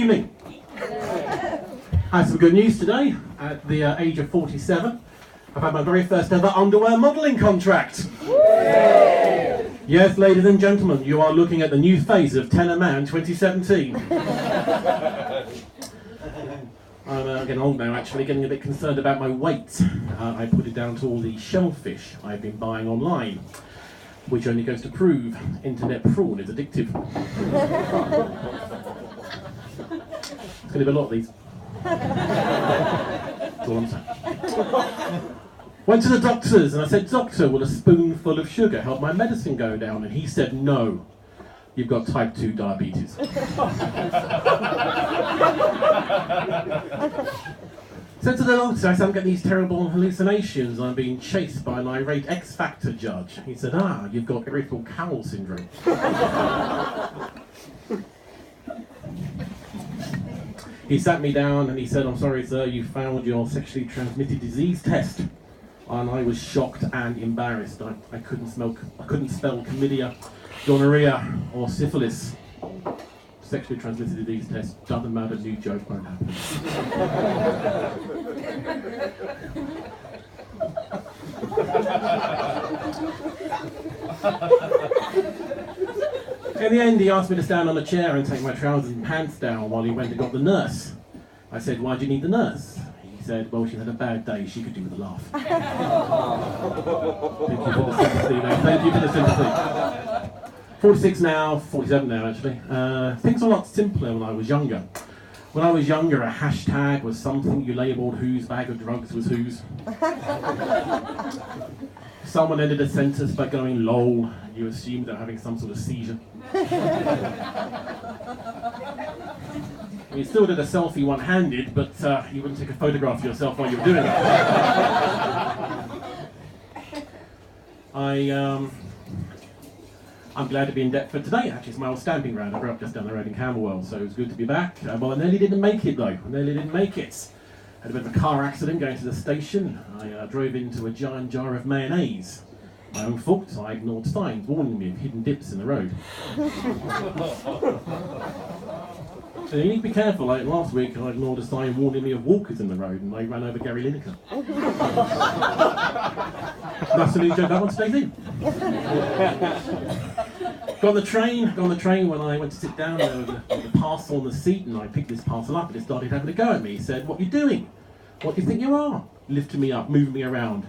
evening. I have some good news today. At the age of 47, I've had my very first ever underwear modelling contract. Yes, ladies and gentlemen, you are looking at the new phase of Tenor Man 2017. I'm getting old now, actually, getting a bit concerned about my weight. I put it down to all the shellfish I've been buying online, which only goes to prove internet prawn is addictive. It's going to be a lot of these. That's all I'm saying. Went to the doctors and I said, "Doctor, will a spoonful of sugar help my medicine go down?" And he said, "No, you've got type 2 diabetes." Said to the doctor, I said, "I'm getting these terrible hallucinations. I'm being chased by an irate X Factor judge." He said, "Ah, you've got irritable bowel syndrome." He sat me down and he said, "I'm sorry, sir, you failed your sexually transmitted disease test." And I was shocked and embarrassed. I couldn't spell chlamydia, gonorrhea, or syphilis. Sexually transmitted disease test, doesn't matter, new joke won't happen. In the end, he asked me to stand on a chair and take my trousers and pants down while he went and got the nurse. I said, "Why do you need the nurse?" He said, "Well, she had a bad day, she could do with a laugh." Thank you for the sympathy, though. Thank you for the sympathy. 46 now, 47 now actually. Things were a lot simpler when I was younger. When I was younger, a hashtag was something you labelled whose bag of drugs was whose. Someone ended a sentence by going "lol," you assumed they're having some sort of seizure. You still did a selfie one-handed, but you wouldn't take a photograph of yourself while you were doing it. I'm glad to be in Deptford today. Actually, it's my old stamping ground. I grew up just down the road in Camberwell, so it was good to be back. Well, I nearly didn't make it, though. I nearly didn't make it. Had a bit of a car accident going to the station. I drove into a giant jar of mayonnaise. My own fault, I ignored signs warning me of hidden dips in the road. So you need to be careful. Like last week, I ignored a sign warning me of walkers in the road, and I ran over Gary Lineker. That's the new joke I want to stay in. Got on the train when I went to sit down, there was a parcel on the seat, and I picked this parcel up and it started having a go at me. He said, "What are you doing? What do you think you are?" Lifting me up, moving me around.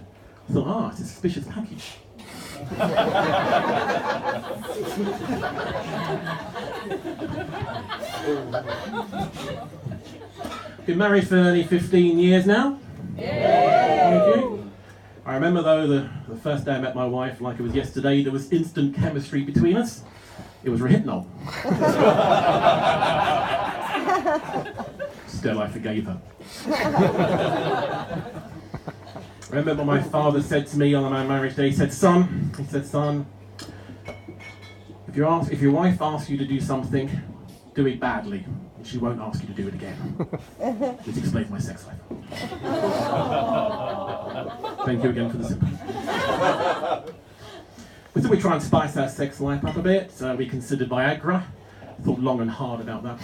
I thought, it's a suspicious package. Been married for nearly 15 years now. Thank you. I remember though the first day I met my wife, like it was yesterday, there was instant chemistry between us. It was rehypnol. Still, I forgave her. I remember my father said to me on my marriage day, he said, "Son, if your wife asks you to do something, do it badly, and she won't ask you to do it again." Which explains my sex life. Thank you again for the sympathy. We thought we'd try and spice our sex life up a bit. We considered Viagra. Thought long and hard about that.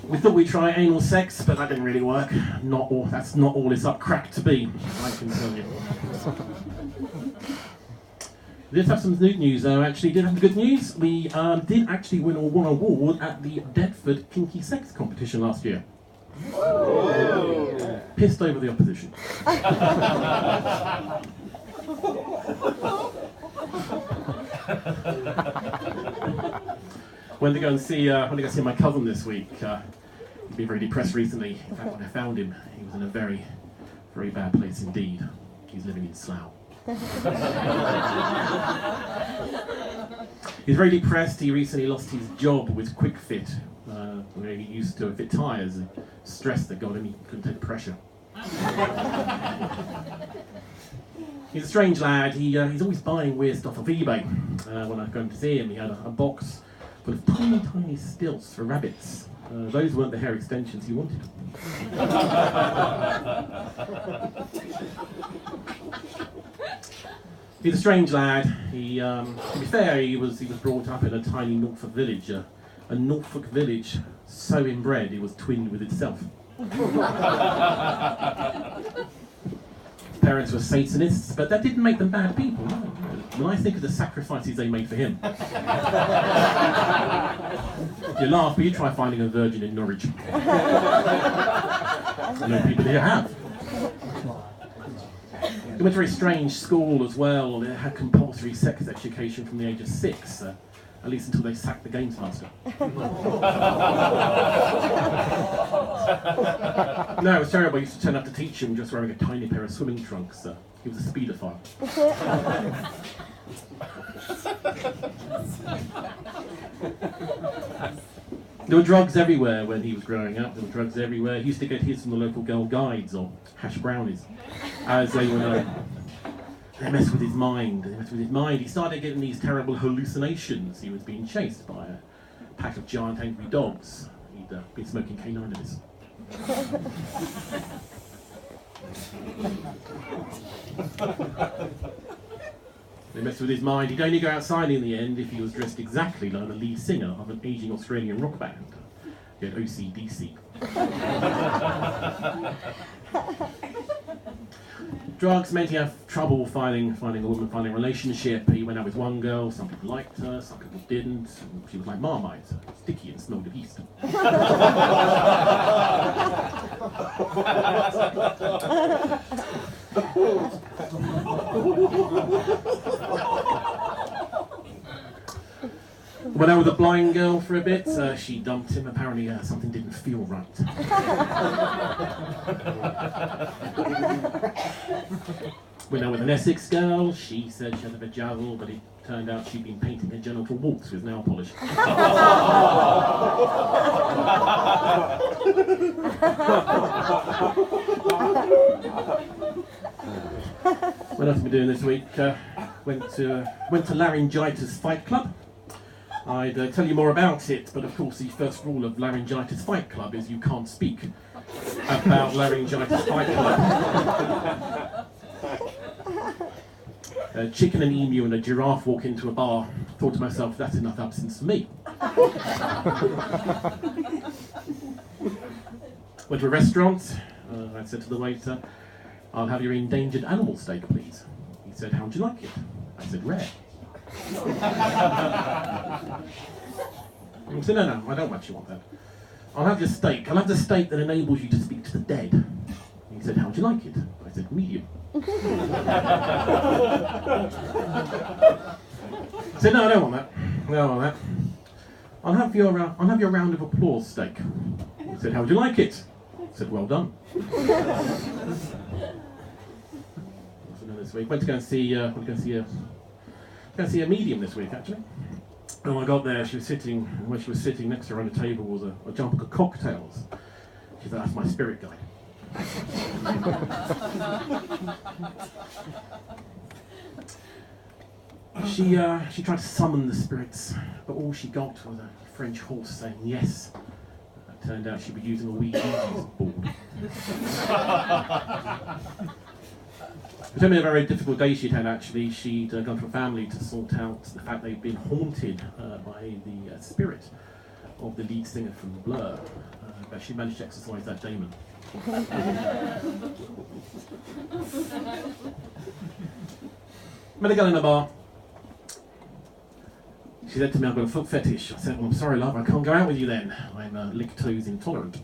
We thought we'd try anal sex, but that didn't really work. That's not all it's up crack to be, I can tell you. We did have some good news though, actually. Did have the good news. We did actually win an award at the Deptford Kinky Sex Competition last year. Whoa. Pissed over the opposition. Went to go see my cousin this week. He'd been very depressed recently. In fact, when I found him, he was in a very, very bad place indeed. He's living in Slough. He's very depressed. He recently lost his job with Quick Fit. He used to fit tyres. Stress that got him. He couldn't take the pressure. He's a strange lad. He's always buying weird stuff off eBay. When I go to see him, he had a box full of tiny, tiny stilts for rabbits. Those weren't the hair extensions he wanted. He's a strange lad. To be fair, he was brought up in a tiny Norfolk village, a Norfolk village so inbred it was twinned with itself. His parents were Satanists, but that didn't make them bad people. No. When I think of the sacrifices they made for him. You laugh, but you try finding a virgin in Norwich. I know people here have. They went to a very strange school as well. They had compulsory sex education from the age of 6, at least until they sacked the games master. No, it was terrible. I used to turn up to teach him just wearing a tiny pair of swimming trunks. He was a speedophile. There were drugs everywhere when he was growing up. There were drugs everywhere. He used to get his from the local Girl Guides, or hash brownies, as they were known. They messed with his mind. He started getting these terrible hallucinations. He was being chased by a pack of giant angry dogs. He'd been smoking K9s. They messed with his mind. He'd only go outside in the end if he was dressed exactly like the lead singer of an aging Australian rock band. He had OCDC. Drugs meant he had trouble finding a woman, finding a relationship. He went out with one girl, some people liked her, some people didn't. She was like Marmite, sticky and smelled of yeast. Went out with a blind girl for a bit. She dumped him. Apparently something didn't feel right. Went out with an Essex girl. She said she had a vajazzle, but it turned out she'd been painting her genital warts with nail polish. What else have we been doing this week? Went to Laryngitis Fight Club. I'd tell you more about it, but of course the first rule of Laryngitis Fight Club is you can't speak about Laryngitis Fight Club. A chicken, an emu and a giraffe walk into a bar. Thought to myself, that's enough absence for me. Went to a restaurant. I said to the waiter, I'll have your endangered animal steak, please. He said, how would you like it? I said, rare. I said, no, I don't actually want that. I'll have your steak. I'll have the steak that enables you to speak to the dead. He said, how would you like it? I said, medium. I said, no, I don't want that. I don't want that. I'll have your round of applause steak. He said, how would you like it? I said, well done. This week. Went to go and see a medium this week, actually. And when I got there, where she was sitting next to her on the table was a jump of cocktails. She said, that's my spirit guide. She tried to summon the spirits, but all she got was a French horse saying yes. It turned out she'd be using a Ouija board. It told me a very difficult day she'd had, actually. She'd gone to a family to sort out the fact they'd been haunted by the spirit of the lead singer from Blur, but she managed to exorcise that demon. Met a girl in a bar. She said to me, I've got a foot fetish. I said, well, I'm sorry, love, I can't go out with you then. I'm lactose intolerant.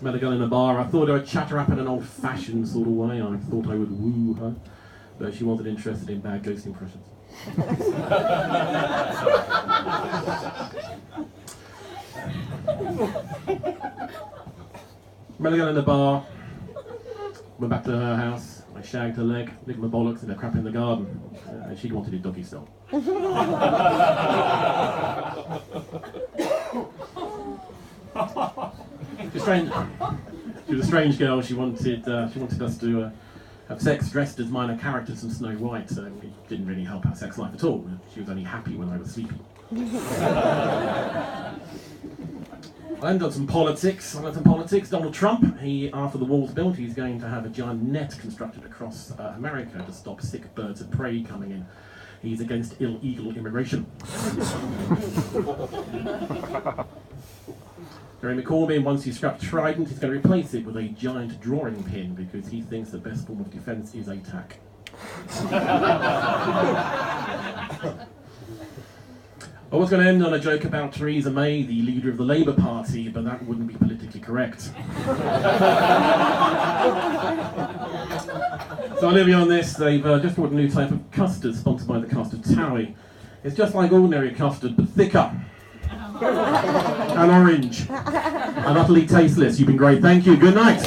Met a girl in a bar. I thought I would chat her up in an old-fashioned sort of way. I thought I would woo her, but she wasn't interested in bad ghost impressions. Met a girl in a bar. Went back to her house. I shagged her leg, licked my bollocks, and a crap in the garden. And she wanted it doggy style. She was a strange girl. She wanted us to have sex dressed as minor characters from Snow White, so it didn't really help our sex life at all. She was only happy when I was sleeping. I ended up some politics. Donald Trump, after the wall's built, he's going to have a giant net constructed across America to stop sick birds of prey coming in. He's against illegal immigration. Jeremy Corbyn, once you scrap Trident, he's going to replace it with a giant drawing pin because he thinks the best form of defence is attack. I was going to end on a joke about Theresa May, the leader of the Labour Party, but that wouldn't be politically correct. So I'll leave you on this. They've just brought a new type of custard sponsored by the Custard Towie. It's just like ordinary custard, but thicker. And orange. And utterly tasteless. You've been great. Thank you. Good night.